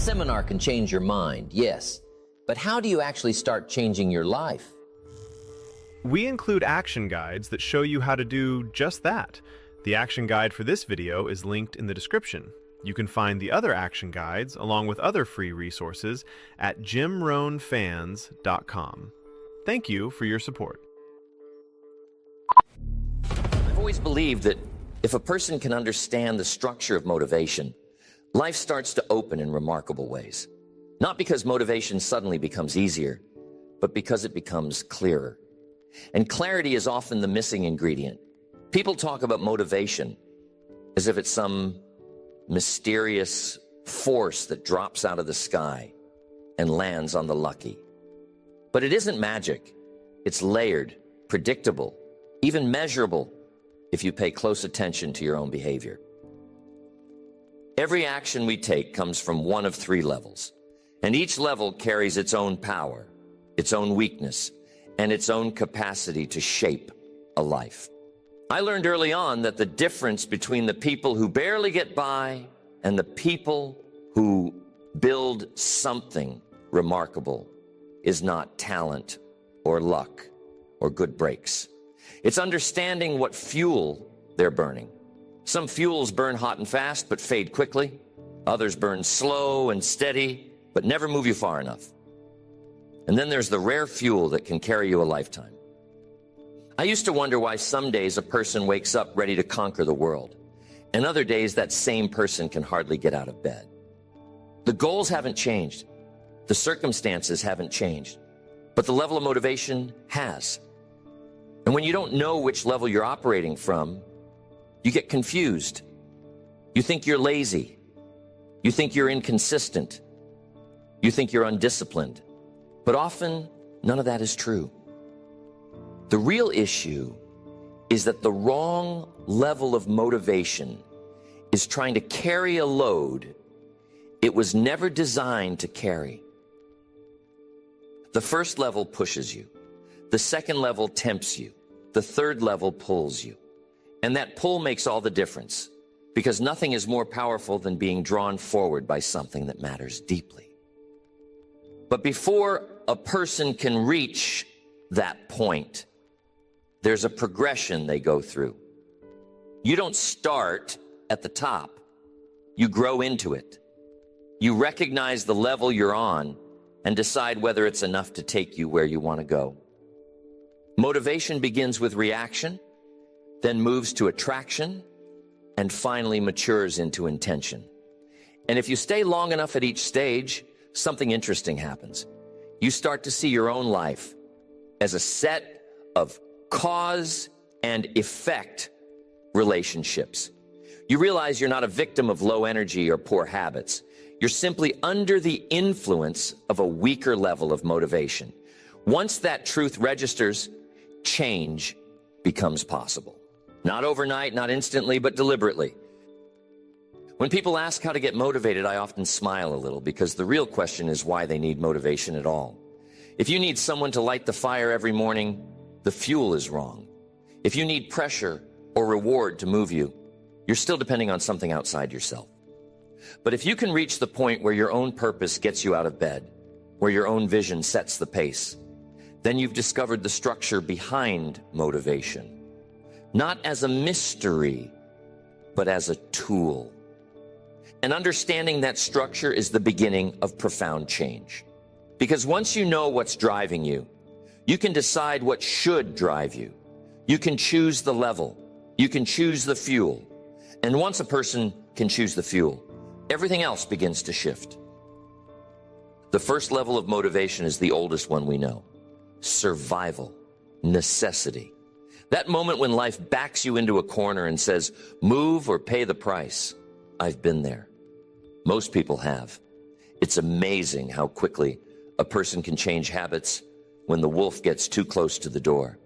seminar can change your mind, yes. But how do you actually start changing your life? We include action guides that show you how to do just that. The action guide for this video is linked in the description. You can find the other action guides, along with other free resources, at jimrohnfans.com. Thank you for your support. I've always believed that if a person can understand the structure of motivation, life starts to open in remarkable ways. Not because motivation suddenly becomes easier, but because it becomes clearer. And clarity is often the missing ingredient. People talk about motivation as if it's some mysterious force that drops out of the sky and lands on the lucky. But it isn't magic. It's layered, predictable, even measurable if you pay close attention to your own behavior. Every action we take comes from one of three levels, and each level carries its own power, its own weakness, and its own capacity to shape a life. I learned early on that the difference between the people who barely get by and the people who build something remarkable is not talent or luck or good breaks. It's understanding what fuel they're burning. Some fuels burn hot and fast but fade quickly. Others burn slow and steady but never move you far enough. And then there's the rare fuel that can carry you a lifetime. I used to wonder why some days a person wakes up ready to conquer the world, and other days that same person can hardly get out of bed. The goals haven't changed. The circumstances haven't changed, but the level of motivation has. And when you don't know which level you're operating from, you get confused. You think you're lazy. You think you're inconsistent. You think you're undisciplined. But often, none of that is true. The real issue is that the wrong level of motivation is trying to carry a load it was never designed to carry. The first level pushes you. The second level tempts you. The third level pulls you. And that pull makes all the difference, because nothing is more powerful than being drawn forward by something that matters deeply. But before a person can reach that point, there's a progression they go through. You don't start at the top. You grow into it. You recognize the level you're on and decide whether it's enough to take you where you want to go. Motivation begins with reaction, then moves to attraction, and finally matures into intention. And if you stay long enough at each stage, something interesting happens. You start to see your own life as a set of cause and effect relationships. You realize you're not a victim of low energy or poor habits. You're simply under the influence of a weaker level of motivation. Once that truth registers, change becomes possible. Not overnight, not instantly, but deliberately. When people ask how to get motivated, I often smile a little, because the real question is why they need motivation at all. If you need someone to light the fire every morning, the fuel is wrong. If you need pressure or reward to move you, you're still depending on something outside yourself. But if you can reach the point where your own purpose gets you out of bed, where your own vision sets the pace, then you've discovered the structure behind motivation. Not as a mystery, but as a tool. And understanding that structure is the beginning of profound change. Because once you know what's driving you, you can decide what should drive you. You can choose the level. You can choose the fuel. And once a person can choose the fuel, everything else begins to shift. The first level of motivation is the oldest one we know. Survival, necessity. That moment when life backs you into a corner and says, move or pay the price. I've been there. Most people have. It's amazing how quickly a person can change habits when the wolf gets too close to the door.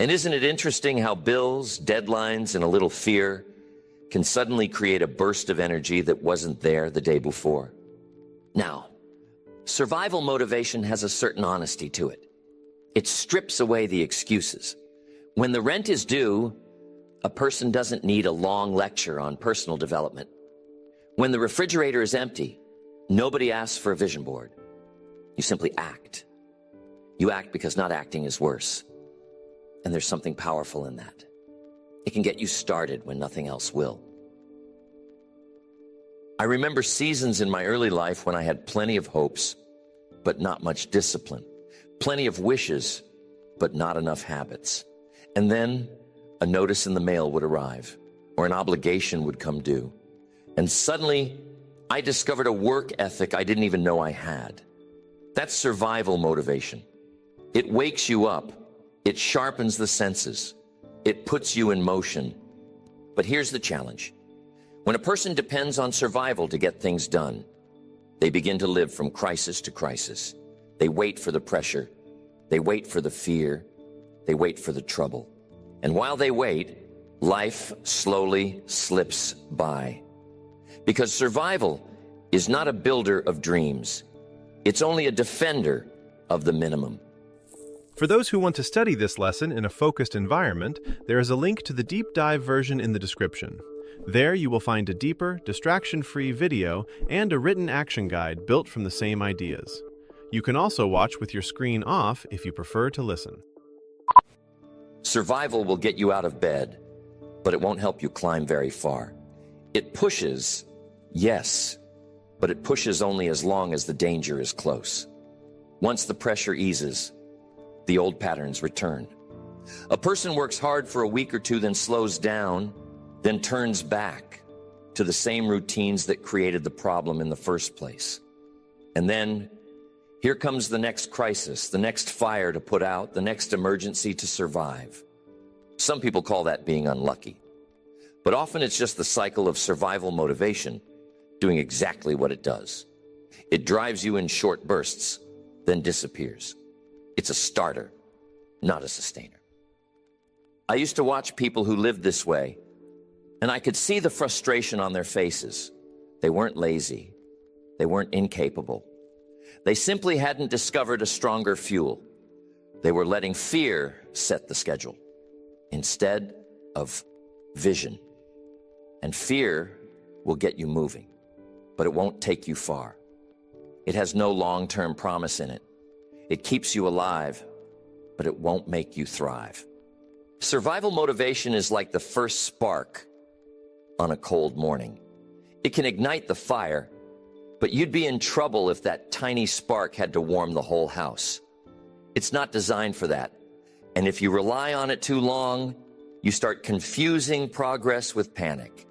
And isn't it interesting how bills, deadlines, and a little fear can suddenly create a burst of energy that wasn't there the day before? Now, survival motivation has a certain honesty to it. It strips away the excuses. When the rent is due, a person doesn't need a long lecture on personal development. When the refrigerator is empty, Nobody asks for a vision board. You simply act. You act because not acting is worse. And there's something powerful in that. It can get you started when nothing else will. I remember seasons in my early life when I had plenty of hopes, but not much discipline. Plenty of wishes, but not enough habits. And then a notice in the mail would arrive, or an obligation would come due. And suddenly, I discovered a work ethic I didn't even know I had. That's survival motivation. It wakes you up. It sharpens the senses. It puts you in motion. But here's the challenge. When a person depends on survival to get things done, they begin to live from crisis to crisis. They wait for the pressure. They wait for the fear. They wait for the trouble. And while they wait, life slowly slips by. Because survival is not a builder of dreams. It's only a defender of the minimum. For those who want to study this lesson in a focused environment, there is a link to the deep dive version in the description. There you will find a deeper, distraction-free video and a written action guide built from the same ideas. You can also watch with your screen off if you prefer to listen. Survival will get you out of bed, but it won't help you climb very far. It pushes, yes, but it pushes only as long as the danger is close. Once the pressure eases, the old patterns return. A person works hard for a week or two, then slows down, then turns back to the same routines that created the problem in the first place. And then here comes the next crisis, the next fire to put out, the next emergency to survive. Some people call that being unlucky. But often it's just the cycle of survival motivation doing exactly what it does. It drives you in short bursts, then disappears. It's a starter, not a sustainer. I used to watch people who lived this way, and I could see the frustration on their faces. They weren't lazy. They weren't incapable. They simply hadn't discovered a stronger fuel. They were letting fear set the schedule instead of vision. And fear will get you moving, but it won't take you far. It has no long-term promise in it. It keeps you alive, but it won't make you thrive. Survival motivation is like the first spark on a cold morning. It can ignite the fire, but you'd be in trouble if that tiny spark had to warm the whole house. It's not designed for that. And if you rely on it too long, you start confusing progress with panic.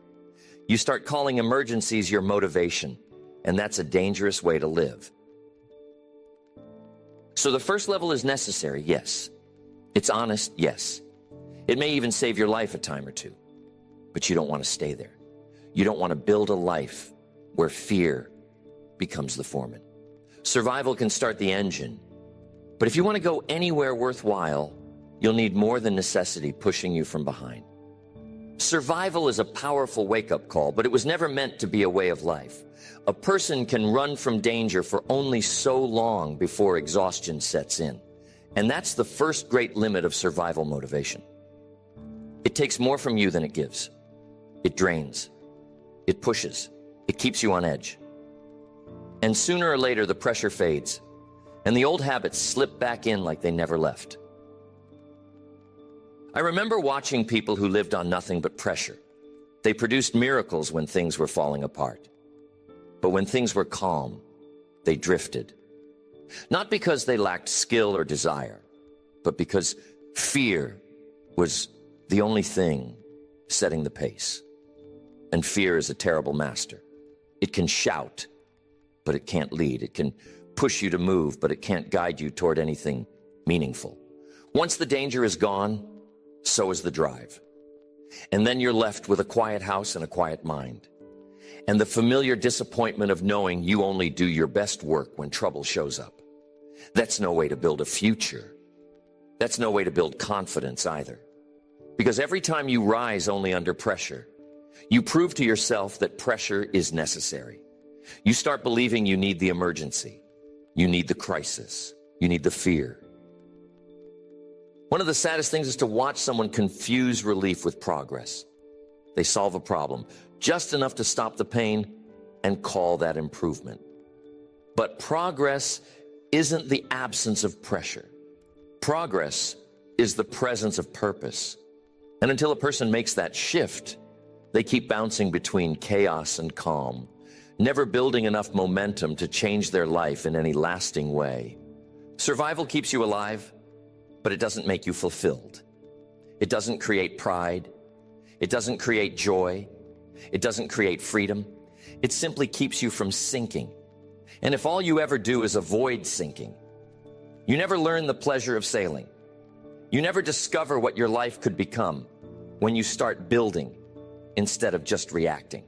You start calling emergencies your motivation, and that's a dangerous way to live. So the first level is necessary, yes. It's honest, yes. It may even save your life a time or two, but you don't want to stay there. You don't want to build a life where fear becomes the foreman. Survival can start the engine, but if you want to go anywhere worthwhile, you'll need more than necessity pushing you from behind. Survival is a powerful wake-up call, but it was never meant to be a way of life. A person can run from danger for only so long before exhaustion sets in. And that's the first great limit of survival motivation. It takes more from you than it gives. It drains. It pushes. It keeps you on edge. And sooner or later, the pressure fades, and the old habits slip back in like they never left. I remember watching people who lived on nothing but pressure. They produced miracles when things were falling apart. But when things were calm, they drifted. Not because they lacked skill or desire, but because fear was the only thing setting the pace. And fear is a terrible master. It can shout, but it can't lead. It can push you to move, but it can't guide you toward anything meaningful. Once the danger is gone, so is the drive. And then you're left with a quiet house and a quiet mind. And the familiar disappointment of knowing you only do your best work when trouble shows up. That's no way to build a future. That's no way to build confidence either. Because every time you rise only under pressure, you prove to yourself that pressure is necessary. You start believing you need the emergency. You need the crisis. You need the fear. One of the saddest things is to watch someone confuse relief with progress. They solve a problem, just enough to stop the pain, and call that improvement. But progress isn't the absence of pressure. Progress is the presence of purpose. And until a person makes that shift, they keep bouncing between chaos and calm, never building enough momentum to change their life in any lasting way. Survival keeps you alive, but it doesn't make you fulfilled. It doesn't create pride. It doesn't create joy. It doesn't create freedom. It simply keeps you from sinking. And if all you ever do is avoid sinking, you never learn the pleasure of sailing. You never discover what your life could become when you start building instead of just reacting.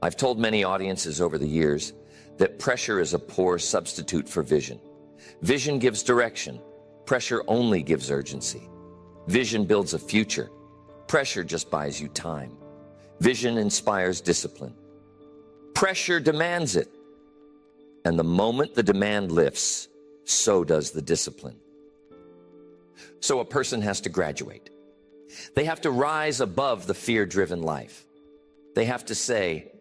I've told many audiences over the years that pressure is a poor substitute for vision. Vision gives direction. Pressure only gives urgency. Vision builds a future. Pressure just buys you time. Vision inspires discipline. Pressure demands it. And the moment the demand lifts, so does the discipline. So a person has to graduate. They have to rise above the fear-driven life. They have to say,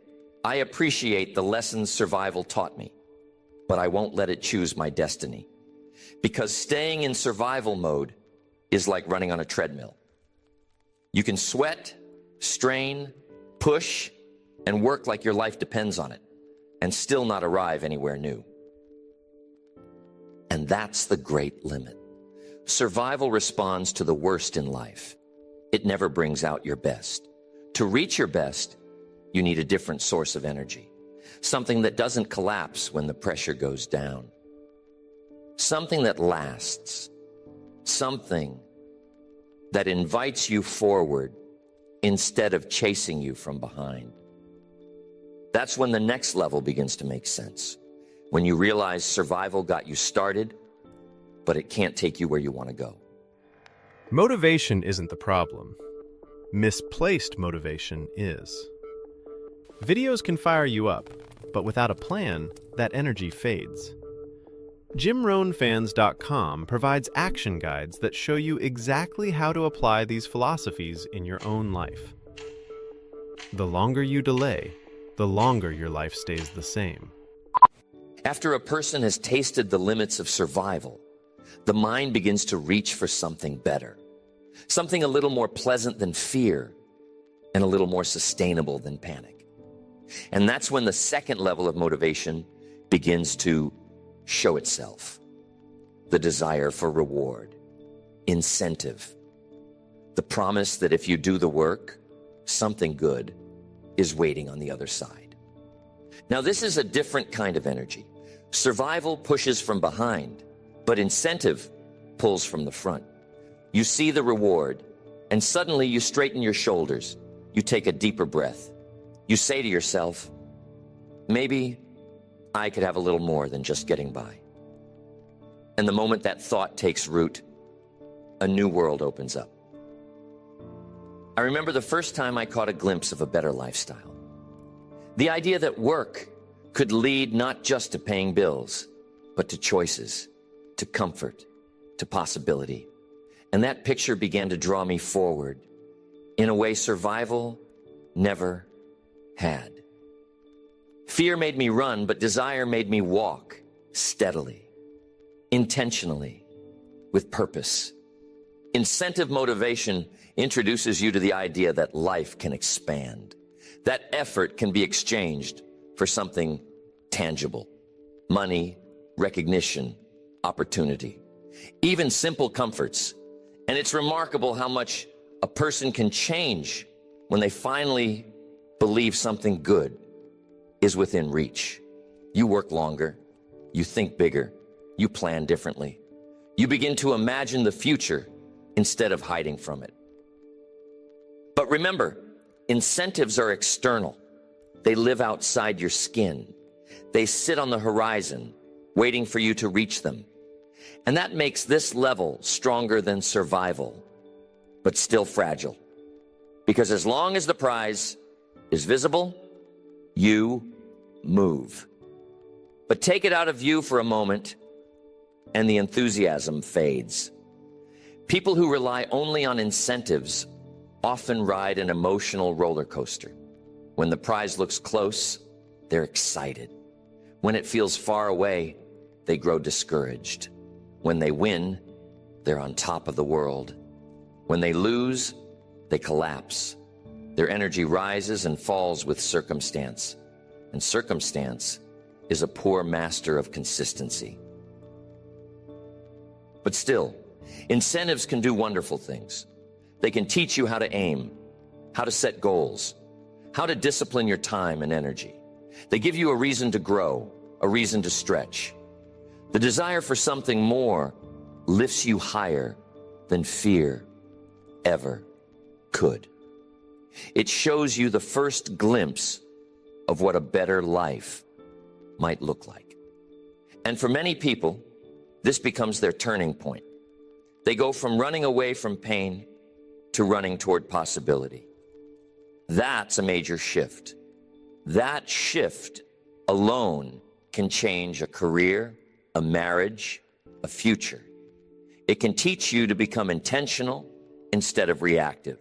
I appreciate the lessons survival taught me, but I won't let it choose my destiny. Because staying in survival mode is like running on a treadmill. You can sweat, strain, push, and work like your life depends on it, and still not arrive anywhere new. And that's the great limit. Survival responds to the worst in life. It never brings out your best. To reach your best, you need a different source of energy, something that doesn't collapse when the pressure goes down, something that lasts, something that invites you forward instead of chasing you from behind. That's when the next level begins to make sense, when you realize survival got you started, but it can't take you where you want to go. Motivation isn't the problem. Misplaced motivation is. Videos can fire you up, but without a plan, that energy fades. JimRohnFans.com provides action guides that show you exactly how to apply these philosophies in your own life. The longer you delay, the longer your life stays the same. After a person has tasted the limits of survival, the mind begins to reach for something better, something a little more pleasant than fear and a little more sustainable than panic. And that's when the second level of motivation begins to show itself. The desire for reward, incentive, the promise that if you do the work, something good is waiting on the other side. Now, this is a different kind of energy. Survival pushes from behind, but incentive pulls from the front. You see the reward, and suddenly you straighten your shoulders. You take a deeper breath. You say to yourself, maybe I could have a little more than just getting by. And the moment that thought takes root, a new world opens up. I remember the first time I caught a glimpse of a better lifestyle. The idea that work could lead not just to paying bills, but to choices, to comfort, to possibility. And that picture began to draw me forward in a way survival never had. Fear made me run, but desire made me walk steadily, intentionally, with purpose. Incentive motivation introduces you to the idea that life can expand, that effort can be exchanged for something tangible, money, recognition, opportunity, even simple comforts. And it's remarkable how much a person can change when they finally believe something good is within reach. You work longer, you think bigger, you plan differently. You begin to imagine the future instead of hiding from it. But remember, incentives are external. They live outside your skin. They sit on the horizon, waiting for you to reach them. And that makes this level stronger than survival, but still fragile. Because as long as the prize is visible, you move. But take it out of view for a moment, and the enthusiasm fades. People who rely only on incentives often ride an emotional roller coaster. When the prize looks close, they're excited. When it feels far away, they grow discouraged. When they win, they're on top of the world. When they lose, they collapse. Their energy rises and falls with circumstance. And circumstance is a poor master of consistency. But still, incentives can do wonderful things. They can teach you how to aim, how to set goals, how to discipline your time and energy. They give you a reason to grow, a reason to stretch. The desire for something more lifts you higher than fear ever could. It shows you the first glimpse of what a better life might look like. And for many people, this becomes their turning point. They go from running away from pain to running toward possibility. That's a major shift. That shift alone can change a career, a marriage, a future. It can teach you to become intentional instead of reactive.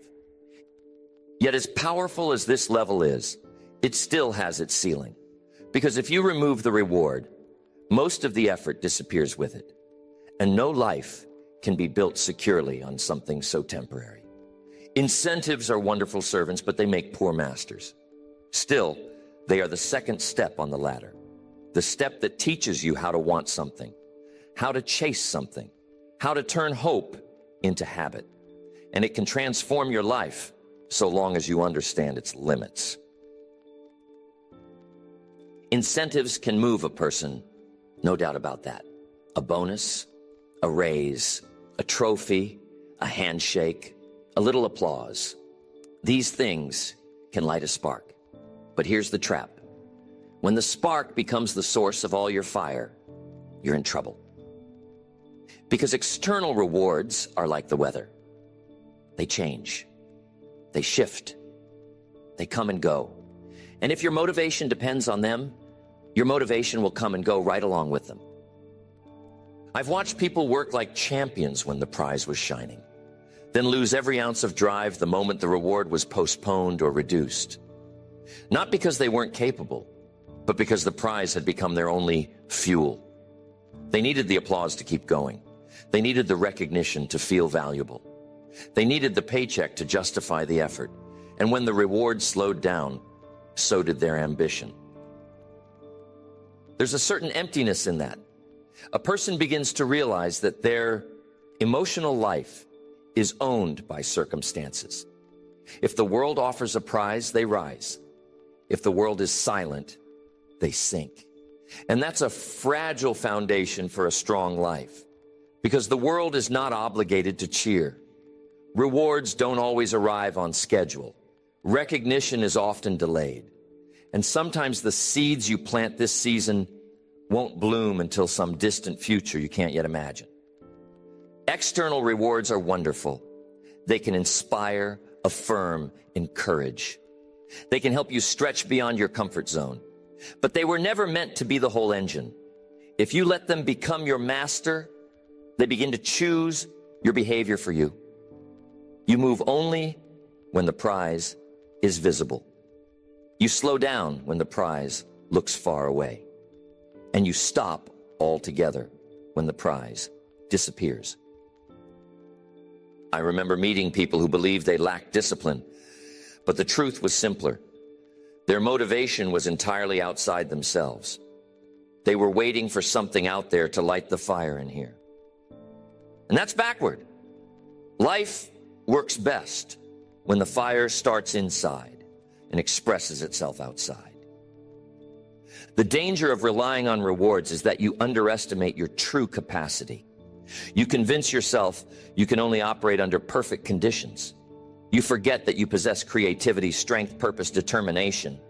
Yet as powerful as this level is, it still has its ceiling. Because if you remove the reward, most of the effort disappears with it. And no life can be built securely on something so temporary. Incentives are wonderful servants, but they make poor masters. Still, they are the second step on the ladder. The step that teaches you how to want something, how to chase something, how to turn hope into habit. And it can transform your life so long as you understand its limits. Incentives can move a person, no doubt about that. A bonus, a raise, a trophy, a handshake, a little applause. These things can light a spark. But here's the trap. When the spark becomes the source of all your fire, you're in trouble. Because external rewards are like the weather. They change. They shift. They come and go. And if your motivation depends on them, your motivation will come and go right along with them. I've watched people work like champions when the prize was shining, then lose every ounce of drive the moment the reward was postponed or reduced. Not because they weren't capable, but because the prize had become their only fuel. They needed the applause to keep going. They needed the recognition to feel valuable. They needed the paycheck to justify the effort. And when the reward slowed down, so did their ambition. There's a certain emptiness in that. A person begins to realize that their emotional life is owned by circumstances. If the world offers a prize, they rise. If the world is silent, they sink. And that's a fragile foundation for a strong life, because the world is not obligated to cheer. Rewards don't always arrive on schedule. Recognition is often delayed. And sometimes the seeds you plant this season won't bloom until some distant future you can't yet imagine. External rewards are wonderful. They can inspire, affirm, encourage. They can help you stretch beyond your comfort zone. But they were never meant to be the whole engine. If you let them become your master, they begin to choose your behavior for you. You move only when the prize is visible. You slow down when the prize looks far away. And you stop altogether when the prize disappears. I remember meeting people who believed they lacked discipline, but the truth was simpler. Their motivation was entirely outside themselves. They were waiting for something out there to light the fire in here. And that's backward. Life works best when the fire starts inside and expresses itself outside. The danger of relying on rewards is that you underestimate your true capacity. You convince yourself you can only operate under perfect conditions. You forget that you possess creativity, strength, purpose, determination,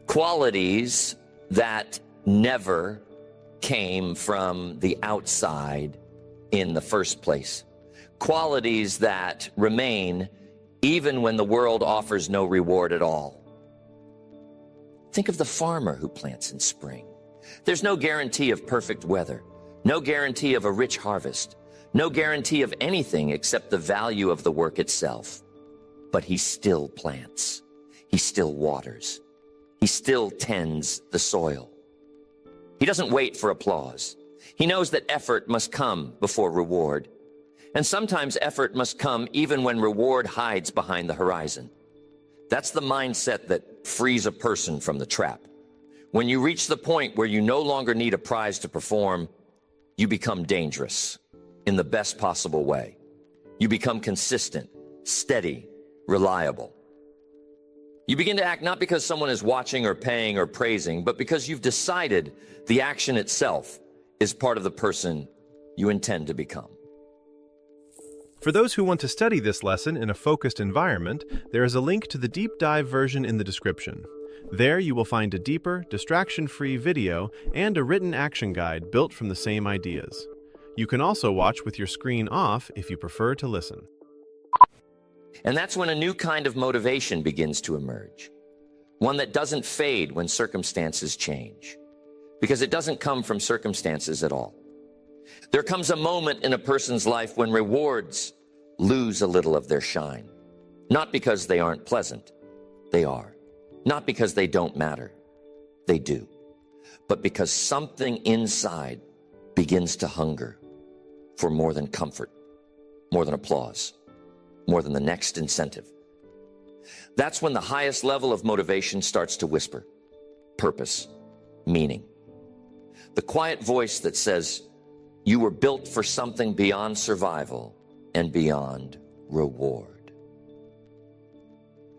qualities that never came from the outside in the first place. Qualities that remain even when the world offers no reward at all. Think of the farmer who plants in spring. There's no guarantee of perfect weather, no guarantee of a rich harvest, no guarantee of anything except the value of the work itself. But he still plants. He still waters. He still tends the soil. He doesn't wait for applause. He knows that effort must come before reward. And sometimes effort must come even when reward hides behind the horizon. That's the mindset that frees a person from the trap. When you reach the point where you no longer need a prize to perform, you become dangerous in the best possible way. You become consistent, steady, reliable. You begin to act not because someone is watching or paying or praising, but because you've decided the action itself is part of the person you intend to become. For those who want to study this lesson in a focused environment, there is a link to the deep dive version in the description. There you will find a deeper, distraction-free video and a written action guide built from the same ideas. You can also watch with your screen off if you prefer to listen. And that's when a new kind of motivation begins to emerge. One that doesn't fade when circumstances change. Because it doesn't come from circumstances at all. There comes a moment in a person's life when rewards lose a little of their shine. Not because they aren't pleasant. They are. Not because they don't matter. They do. But because something inside begins to hunger for more than comfort, more than applause, more than the next incentive. That's when the highest level of motivation starts to whisper. Purpose, meaning. The quiet voice that says, you were built for something beyond survival and beyond reward.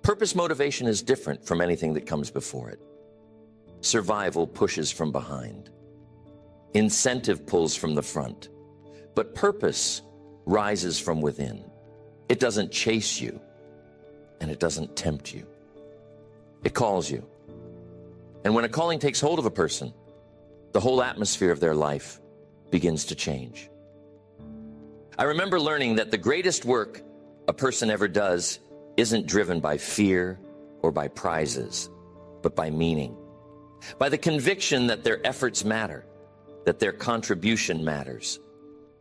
Purpose motivation is different from anything that comes before it. Survival pushes from behind. Incentive pulls from the front. But purpose rises from within. It doesn't chase you, and it doesn't tempt you. It calls you. And when a calling takes hold of a person, the whole atmosphere of their life begins to change. I remember learning that the greatest work a person ever does isn't driven by fear or by prizes, but by meaning, by the conviction that their efforts matter, that their contribution matters,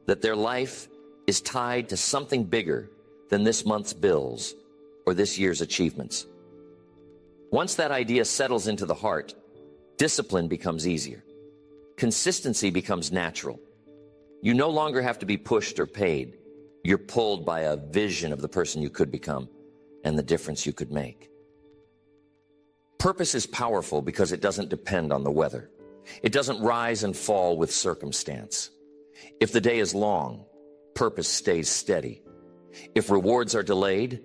that their life is tied to something bigger than this month's bills or this year's achievements. Once that idea settles into the heart, discipline becomes easier. Consistency becomes natural. You no longer have to be pushed or paid. You're pulled by a vision of the person you could become and the difference you could make. Purpose is powerful because it doesn't depend on the weather. It doesn't rise and fall with circumstance. If the day is long, purpose stays steady. If rewards are delayed,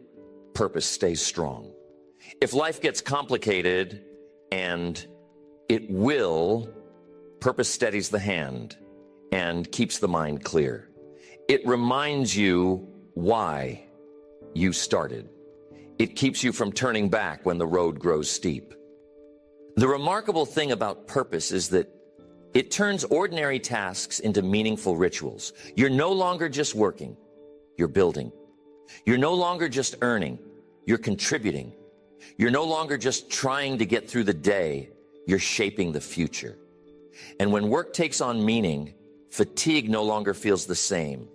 purpose stays strong. If life gets complicated, and it will, purpose steadies the hand and keeps the mind clear. It reminds you why you started. It keeps you from turning back when the road grows steep. The remarkable thing about purpose is that it turns ordinary tasks into meaningful rituals. You're no longer just working, you're building. You're no longer just earning, you're contributing. You're no longer just trying to get through the day, you're shaping the future. And when work takes on meaning, fatigue no longer feels the same.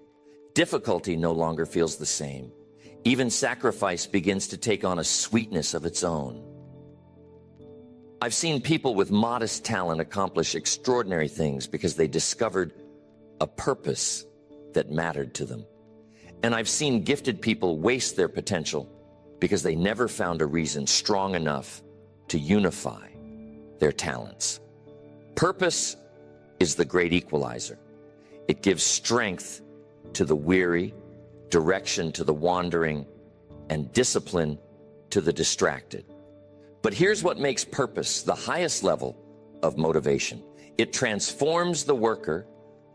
Difficulty no longer feels the same. Even sacrifice begins to take on a sweetness of its own. I've seen people with modest talent accomplish extraordinary things because they discovered a purpose that mattered to them. And I've seen gifted people waste their potential because they never found a reason strong enough to unify their talents. Purpose is the great equalizer. It gives strength to the weary, direction to the wandering, and discipline to the distracted. But here's what makes purpose the highest level of motivation. It transforms the worker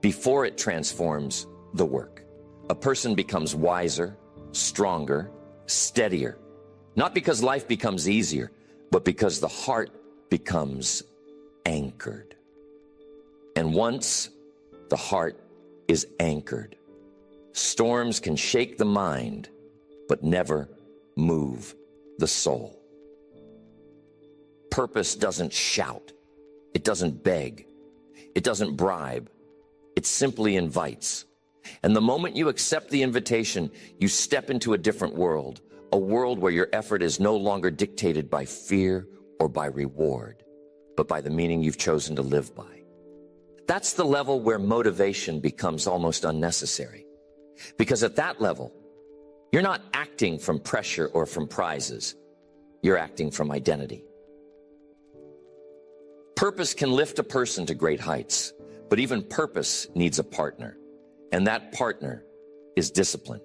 before it transforms the work. A person becomes wiser, stronger, steadier, not because life becomes easier, but because the heart becomes anchored. And once the heart is anchored, storms can shake the mind, but never move the soul. Purpose doesn't shout. It doesn't beg. It doesn't bribe. It simply invites. And the moment you accept the invitation, you step into a different world, a world where your effort is no longer dictated by fear or by reward, but by the meaning you've chosen to live by. That's the level where motivation becomes almost unnecessary. Because at that level, you're not acting from pressure or from prizes. You're acting from identity. Purpose can lift a person to great heights, but even purpose needs a partner. And that partner is discipline.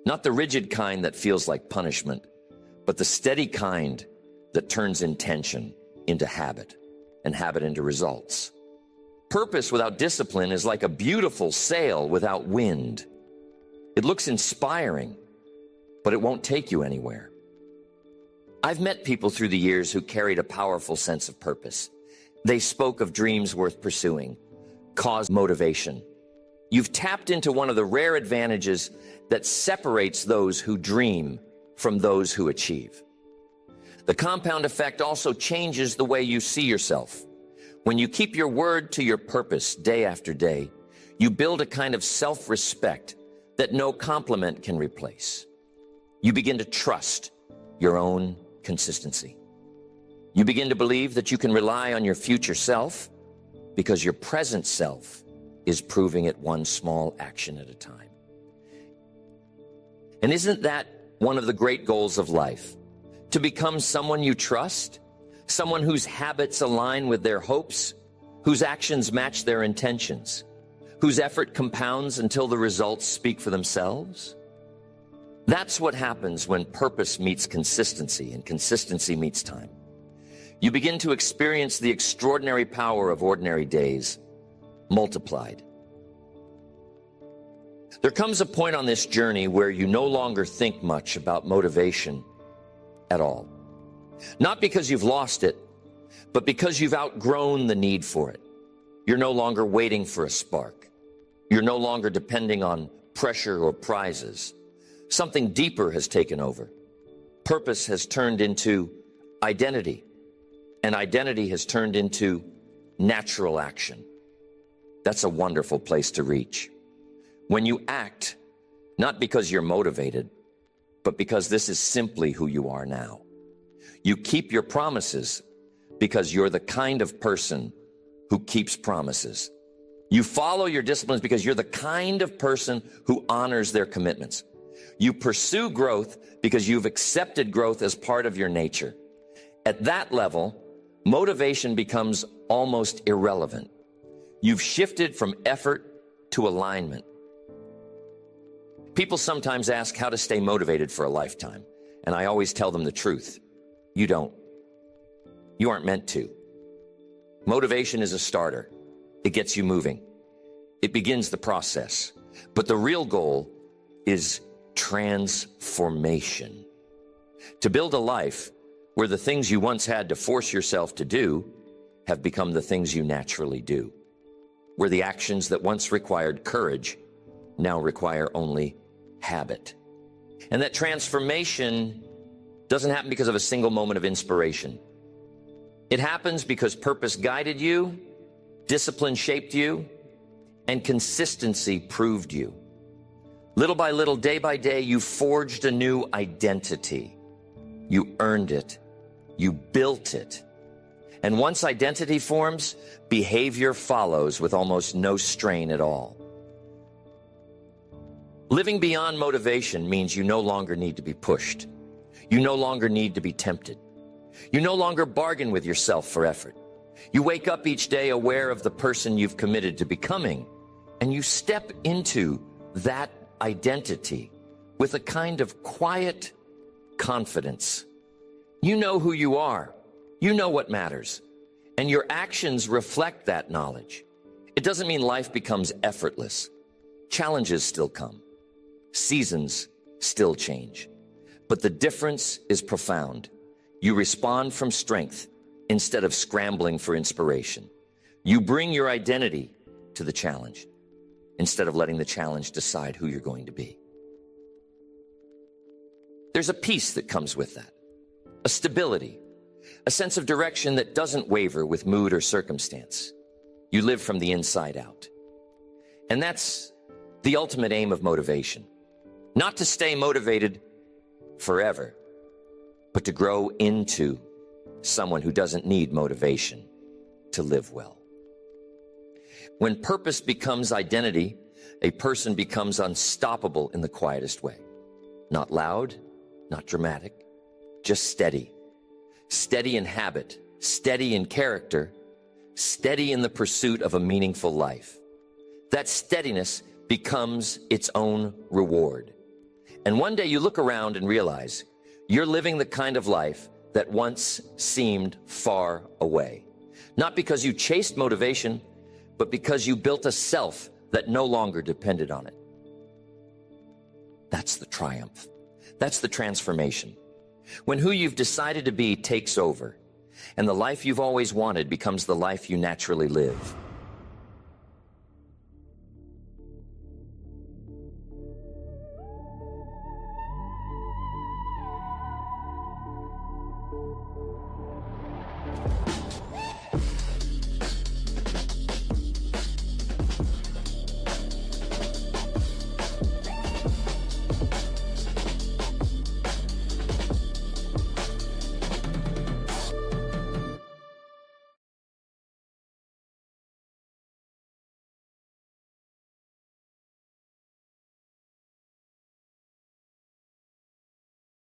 Not the rigid kind that feels like punishment, but the steady kind that turns intention into habit and habit into results. Purpose without discipline is like a beautiful sail without wind. It looks inspiring, but it won't take you anywhere. I've met people through the years who carried a powerful sense of purpose. They spoke of dreams worth pursuing, cause motivation. You've tapped into one of the rare advantages that separates those who dream from those who achieve. The compound effect also changes the way you see yourself. When you keep your word to your purpose day after day, you build a kind of self-respect that no compliment can replace. You begin to trust your own consistency. You begin to believe that you can rely on your future self because your present self is proving it one small action at a time. And isn't that one of the great goals of life? To become someone you trust, someone whose habits align with their hopes, whose actions match their intentions, whose effort compounds until the results speak for themselves? That's what happens when purpose meets consistency and consistency meets time. You begin to experience the extraordinary power of ordinary days multiplied. There comes a point on this journey where you no longer think much about motivation at all. Not because you've lost it, but because you've outgrown the need for it. You're no longer waiting for a spark. You're no longer depending on pressure or prizes. Something deeper has taken over. Purpose has turned into identity, and identity has turned into natural action. That's a wonderful place to reach. When you act, not because you're motivated, but because this is simply who you are now. You keep your promises because you're the kind of person who keeps promises. You follow your disciplines because you're the kind of person who honors their commitments. You pursue growth because you've accepted growth as part of your nature. At that level, motivation becomes almost irrelevant. You've shifted from effort to alignment. People sometimes ask how to stay motivated for a lifetime, and I always tell them the truth. You don't. You aren't meant to. Motivation is a starter. It gets you moving. It begins the process. But the real goal is transformation. To build a life where the things you once had to force yourself to do have become the things you naturally do. Where the actions that once required courage now require only habit. And that transformation doesn't happen because of a single moment of inspiration. It happens because purpose guided you, discipline shaped you, and consistency proved you. Little by little, day by day, you forged a new identity. You earned it. You built it. And once identity forms, behavior follows with almost no strain at all. Living beyond motivation means you no longer need to be pushed. You no longer need to be tempted. You no longer bargain with yourself for effort. You wake up each day aware of the person you've committed to becoming, and you step into that identity with a kind of quiet confidence. You know who you are. You know what matters. And your actions reflect that knowledge. It doesn't mean life becomes effortless. Challenges still come. Seasons still change. But the difference is profound. You respond from strength instead of scrambling for inspiration. You bring your identity to the challenge instead of letting the challenge decide who you're going to be. There's a peace that comes with that, a stability, a sense of direction that doesn't waver with mood or circumstance. You live from the inside out. And that's the ultimate aim of motivation. Not to stay motivated forever, but to grow into someone who doesn't need motivation to live well. When purpose becomes identity, a person becomes unstoppable in the quietest way. Not loud, not dramatic, just steady. Steady in habit, steady in character, steady in the pursuit of a meaningful life. That steadiness becomes its own reward. And one day you look around and realize you're living the kind of life that once seemed far away. Not because you chased motivation, but because you built a self that no longer depended on it. That's the triumph. That's the transformation. When who you've decided to be takes over, and the life you've always wanted becomes the life you naturally live.